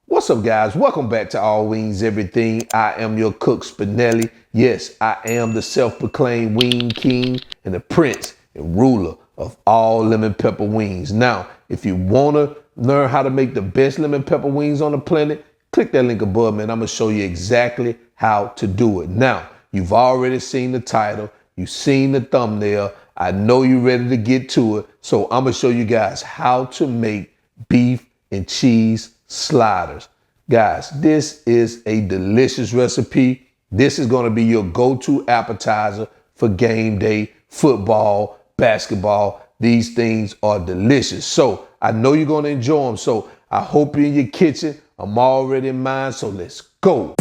What's up, guys? Welcome back to All Wings Everything. I am your cook, Spinelli. Yes, I am the self-proclaimed wing king and the prince and ruler of all lemon pepper wings. Now, if you want to learn how to make the best lemon pepper wings on the planet, click that link above, man. I'm going to show you exactly how to do it. Now, you've already seen the title. You've seen the thumbnail. I know you're ready to get to it. So I'm going to show you guys how to make beef and cheese sliders. Guys, this is a delicious recipe. This is going to be your go-to appetizer for game day, football, basketball. These things are delicious. So I know you're going to enjoy them. So I hope you're in your kitchen. I'm already in mine. So let's go.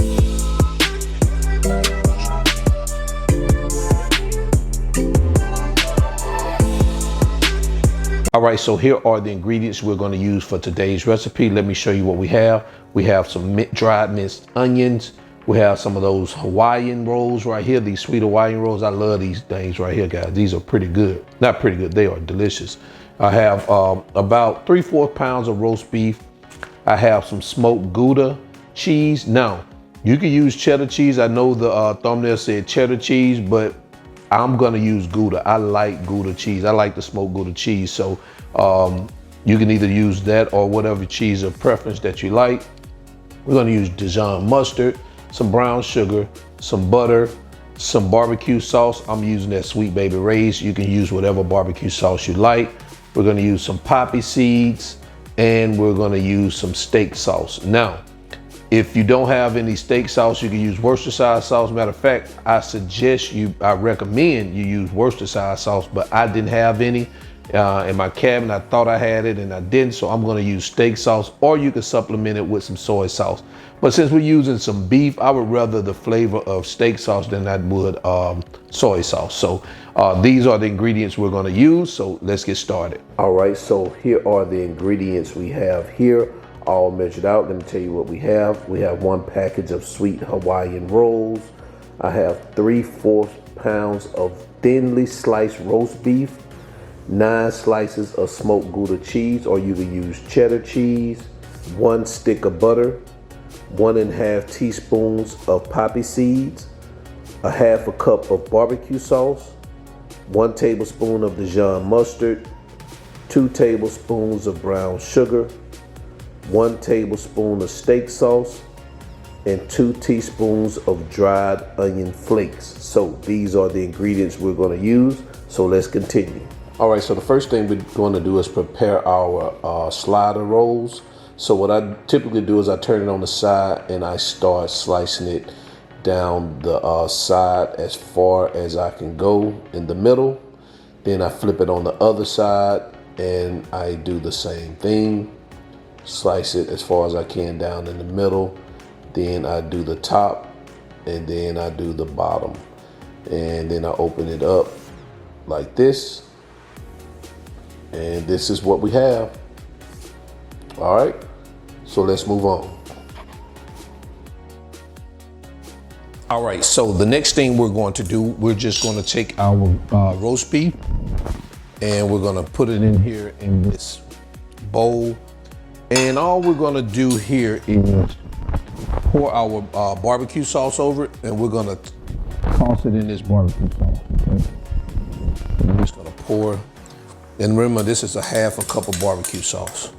All right, so here are the ingredients we're going to use for today's recipe. Let me show you what we have. We have some dried minced onions. We have some of those Hawaiian rolls right here, these sweet Hawaiian rolls. I love these things right here, guys. These are pretty good. Not pretty good, they are delicious. I have about 3/4 pounds of roast beef. I have some smoked Gouda cheese. Now, you can use cheddar cheese. I know the thumbnail said cheddar cheese, but I'm gonna use Gouda. I like Gouda cheese. I like the smoked Gouda cheese. So you can either use that or whatever cheese of preference that you like. We're gonna use Dijon Mustard, some brown sugar, some butter, some barbecue sauce. I'm using that Sweet Baby Ray's. You can use whatever barbecue sauce you like. We're gonna use some poppy seeds and we're gonna use some steak sauce. Now, if you don't have any steak sauce, you can use Worcestershire sauce. Matter of fact, I recommend you use Worcestershire sauce, but I didn't have any in my cabinet. I thought I had it and I didn't, so I'm gonna use steak sauce, or you can supplement it with some soy sauce. But since we're using some beef, I would rather the flavor of steak sauce than I would soy sauce. So these are the ingredients we're gonna use, so let's get started. All right, so here are the ingredients we have here, all measured out. Let me tell you what we have. We have 1 package of sweet Hawaiian rolls. I have 3/4 pounds of thinly sliced roast beef, 9 slices of smoked Gouda cheese, or you can use cheddar cheese, 1 stick of butter, 1½ teaspoons of poppy seeds, 1/2 cup of barbecue sauce, 1 tablespoon of Dijon mustard, 2 tablespoons of brown sugar, 1 tablespoon of steak sauce, and 2 teaspoons of dried onion flakes. So these are the ingredients we're going to use. So let's continue. All right, so the first thing we're going to do is prepare our slider rolls. So what I typically do is I turn it on the side and I start slicing it down the side as far as I can go in the middle. Then I flip it on the other side and I do the same thing. Slice it as far as I can down in the middle. Then I do the top and then I do the bottom. And then I open it up like this. And this is what we have. All right, so let's move on. All right, so the next thing we're going to do, we're just going to take our roast beef and we're going to put it in here in this bowl. And all we're going to do here is pour our barbecue sauce over it, and we're going to toss it in this barbecue sauce. Okay? And we're just going to pour. And remember, this is 1/2 cup of barbecue sauce.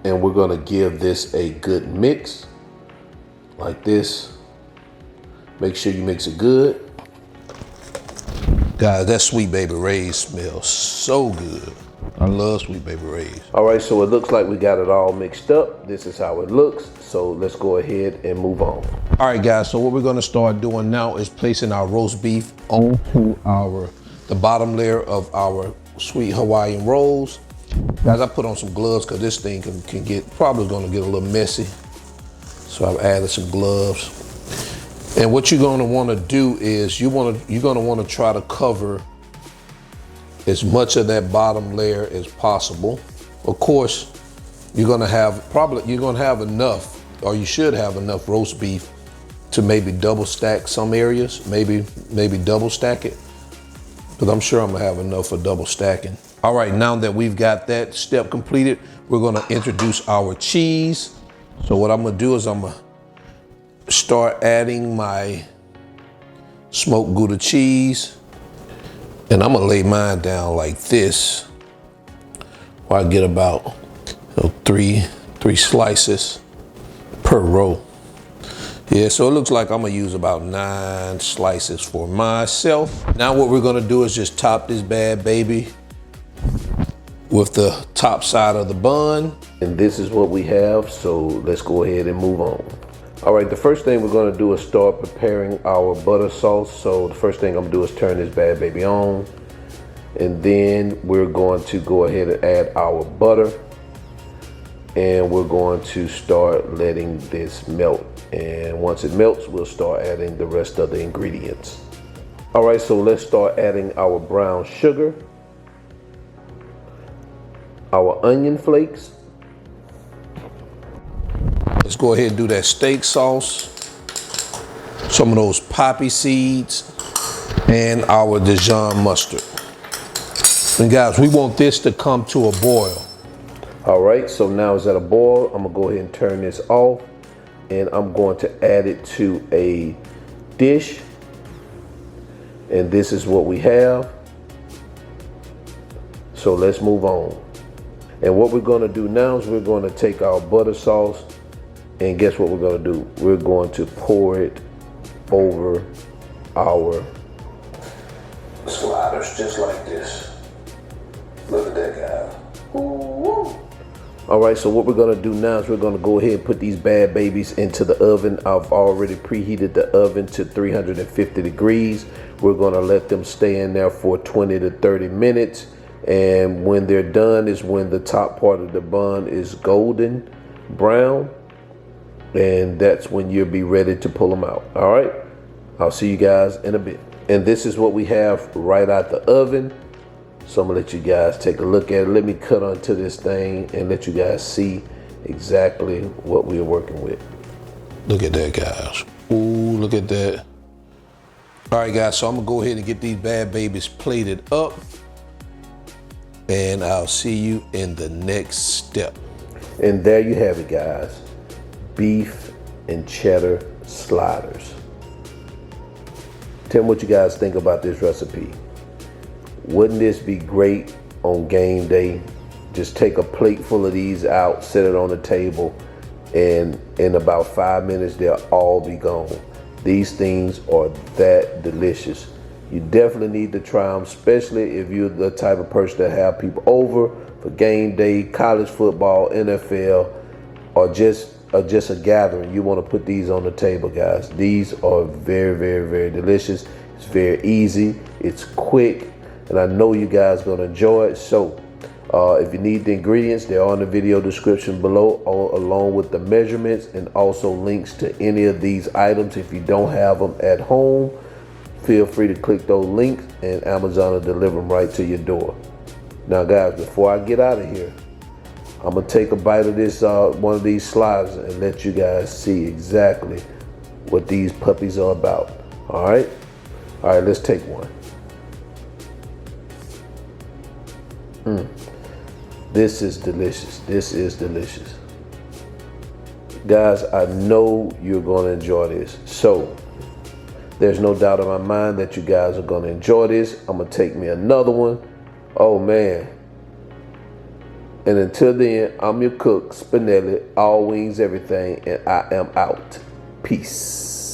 And we're going to give this a good mix like this. Make sure you mix it good. Guys, that Sweet Baby Ray's smells so good. I love Sweet Baby Ray's. All right, so it looks like we got it all mixed up. This is how it looks. So let's go ahead and move on. All right, guys, so what we're gonna start doing now is placing our roast beef onto the bottom layer of our sweet Hawaiian rolls. Guys, I put on some gloves because this thing probably gonna get a little messy. So I've added some gloves. And what you're gonna wanna do is you're gonna wanna try to cover as much of that bottom layer as possible. Of course, you're gonna have enough, or you should have enough roast beef to maybe double stack some areas, maybe double stack it. But I'm sure I'm gonna have enough for double stacking. All right, now that we've got that step completed, we're gonna introduce our cheese. So what I'm gonna do is I'm gonna start adding my smoked Gouda cheese. And I'm gonna lay mine down like this, where I get about three slices per row. Yeah, so it looks like I'm gonna use about 9 slices for myself. Now what we're gonna do is just top this bad baby with the top side of the bun. And this is what we have, so let's go ahead and move on. All right, the first thing we're gonna do is start preparing our butter sauce. So the first thing I'm gonna do is turn this bad baby on. And then we're going to go ahead and add our butter. And we're going to start letting this melt. And once it melts, we'll start adding the rest of the ingredients. All right, so let's start adding our brown sugar, our onion flakes. Let's go ahead and do that steak sauce, some of those poppy seeds, and our Dijon mustard. And guys, we want this to come to a boil. All right, so now it's at a boil. I'm gonna go ahead and turn this off, and I'm going to add it to a dish. And this is what we have. So let's move on. And what we're gonna do now is we're gonna take our butter sauce, and guess what we're gonna do? We're going to pour it over our sliders just like this. Look at that, guys. Ooh. All right, so what we're gonna do now is we're gonna go ahead and put these bad babies into the oven. I've already preheated the oven to 350 degrees. We're gonna let them stay in there for 20 to 30 minutes. And when they're done is when the top part of the bun is golden brown. And that's when you'll be ready to pull them out. All right, I'll see you guys in a bit. And this is what we have right out the oven. So I'm gonna let you guys take a look at it. Let me cut onto this thing and let you guys see exactly what we're working with. Look at that, guys. Ooh, look at that. All right, guys, so I'm gonna go ahead and get these bad babies plated up, and I'll see you in the next step. And there you have it, guys. Beef and cheddar sliders. Tell me what you guys think about this recipe. Wouldn't this be great on game day? Just take a plate full of these out, set it on the table, and in about 5 minutes, they'll all be gone. These things are that delicious. You definitely need to try them, especially if you're the type of person that have people over for game day, college football, NFL, or just a gathering. You want to put these on the table, guys. These are very, very, very delicious. It's very easy. It's quick. And I know you guys are going to enjoy it. So if you need the ingredients, they're on the video description below, along with the measurements and also links to any of these items. If you don't have them at home, feel free to click those links and Amazon will deliver them right to your door. Now guys, before I get out of here, I'm going to take a bite of this, one of these sliders, and let you guys see exactly what these puppies are about. All right, let's take one. This is delicious. This is delicious. Guys, I know you're going to enjoy this. So there's no doubt in my mind that you guys are going to enjoy this. I'm going to take me another one. Oh man. And until then, I'm your cook, Spinelli, all wings, everything, and I am out. Peace.